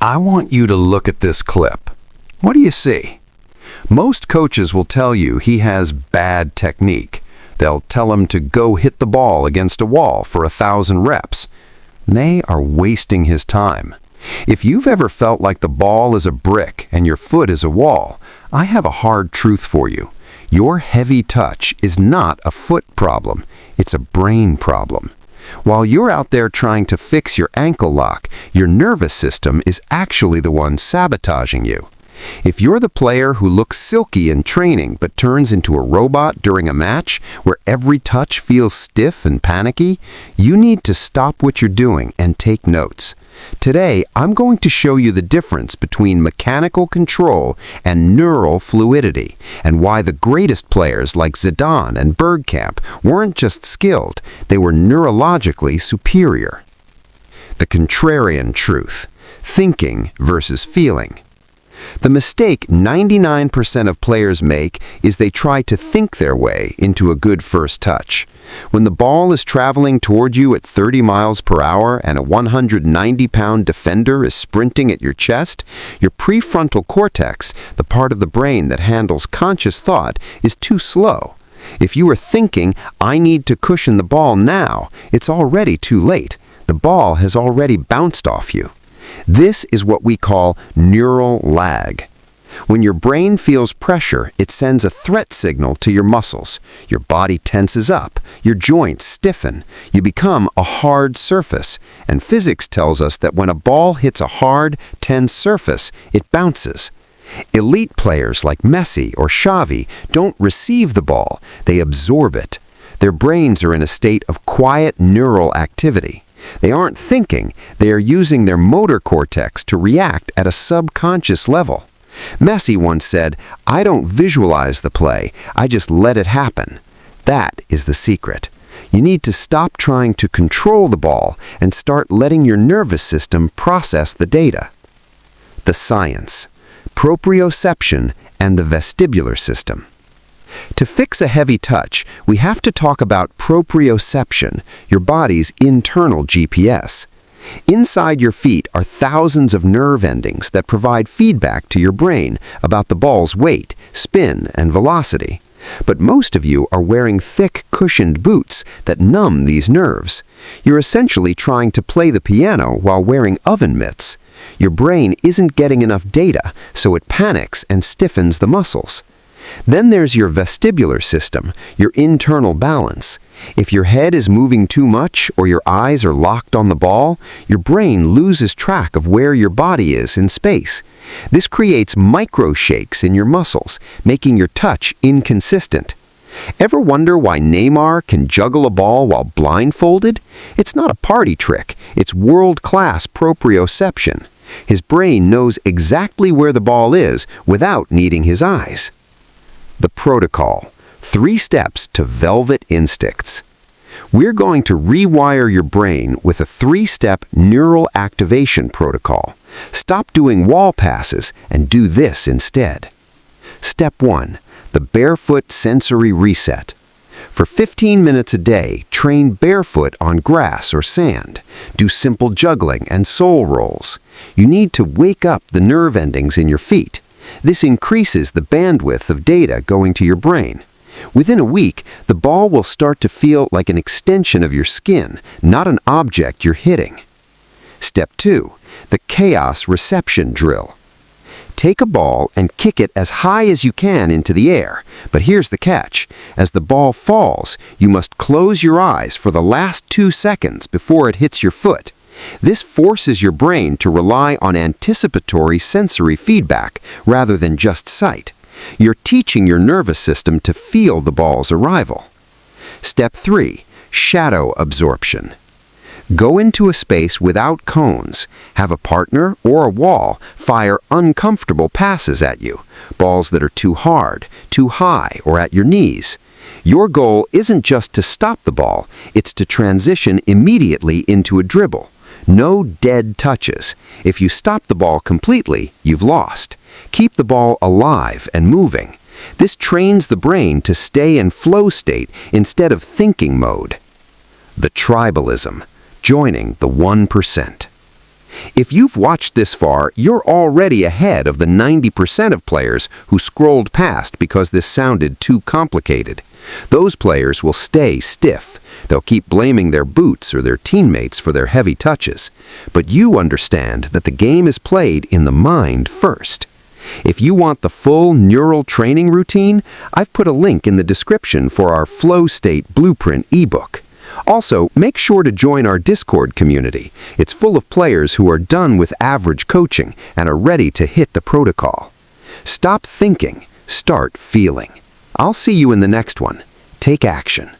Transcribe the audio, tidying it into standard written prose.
I want you to look at this clip. What do you see? Most coaches will tell you he has bad technique. They'll tell him to go hit the ball against a wall for 1,000 reps. They are wasting his time. If you've ever felt like the ball is a brick and your foot is a wall, I have a hard truth for you. Your heavy touch is not a foot problem. It's a brain problem. While you're out there trying to fix your ankle lock, your nervous system is actually the one sabotaging you. If you're the player who looks silky in training but turns into a robot during a match where every touch feels stiff and panicky, you need to stop what you're doing and take notes. Today, I'm going to show you the difference between mechanical control and neural fluidity, and why the greatest players like Zidane and Bergkamp weren't just skilled, they were neurologically superior. The contrarian truth: thinking versus feeling. The mistake 99% of players make is they try to think their way into a good first touch. When the ball is traveling toward you at 30 miles per hour and a 190-pound defender is sprinting at your chest, your prefrontal cortex, the part of the brain that handles conscious thought, is too slow. If you are thinking, "I need to cushion the ball now," it's already too late. The ball has already bounced off you. This is what we call neural lag. When your brain feels pressure, it sends a threat signal to your muscles. Your body tenses up, your joints stiffen, you become a hard surface. And physics tells us that when a ball hits a hard, tense surface, it bounces. Elite players like Messi or Xavi don't receive the ball, they absorb it. Their brains are in a state of quiet neural activity. They aren't thinking, they are using their motor cortex to react at a subconscious level. Messi once said, "I don't visualize the play, I just let it happen." That is the secret. You need to stop trying to control the ball and start letting your nervous system process the data. The science: proprioception and the vestibular system. To fix a heavy touch, we have to talk about proprioception, your body's internal GPS. Inside your feet are thousands of nerve endings that provide feedback to your brain about the ball's weight, spin, and velocity. But most of you are wearing thick, cushioned boots that numb these nerves. You're essentially trying to play the piano while wearing oven mitts. Your brain isn't getting enough data, so it panics and stiffens the muscles. Then there's your vestibular system, your internal balance. If your head is moving too much or your eyes are locked on the ball, your brain loses track of where your body is in space. This creates micro shakes in your muscles, making your touch inconsistent. Ever wonder why Neymar can juggle a ball while blindfolded? It's not a party trick, it's world-class proprioception. His brain knows exactly where the ball is without needing his eyes. The protocol: 3 steps to velvet instincts. We're going to rewire your brain with a 3-step neural activation protocol. Stop doing wall passes and do this instead. Step 1: the barefoot sensory reset. For 15 minutes a day, train barefoot on grass or sand. Do simple juggling and soul rolls. You need to wake up the nerve endings in your feet. This increases the bandwidth of data going to your brain. Within a week, the ball will start to feel like an extension of your skin, not an object you're hitting. Step 2: the chaos reception drill. Take a ball and kick it as high as you can into the air. But here's the catch: as the ball falls, you must close your eyes for the last 2 seconds before it hits your foot. This forces your brain to rely on anticipatory sensory feedback rather than just sight. You're teaching your nervous system to feel the ball's arrival. Step 3: shadow absorption. Go into a space without cones. Have a partner or a wall fire uncomfortable passes at you, balls that are too hard, too high, or at your knees. Your goal isn't just to stop the ball, it's to transition immediately into a dribble. No dead touches. If you stop the ball completely, you've lost. Keep the ball alive and moving. This trains the brain to stay in flow state instead of thinking mode. The tribalism: joining the 1%. If you've watched this far, you're already ahead of the 90% of players who scrolled past because this sounded too complicated. Those players will stay stiff. They'll keep blaming their boots or their teammates for their heavy touches. But you understand that the game is played in the mind first. If you want the full neural training routine, I've put a link in the description for our Flow State Blueprint ebook. Also, make sure to join our Discord community. It's full of players who are done with average coaching and are ready to hit the protocol. Stop thinking, start feeling. I'll see you in the next one. Take action.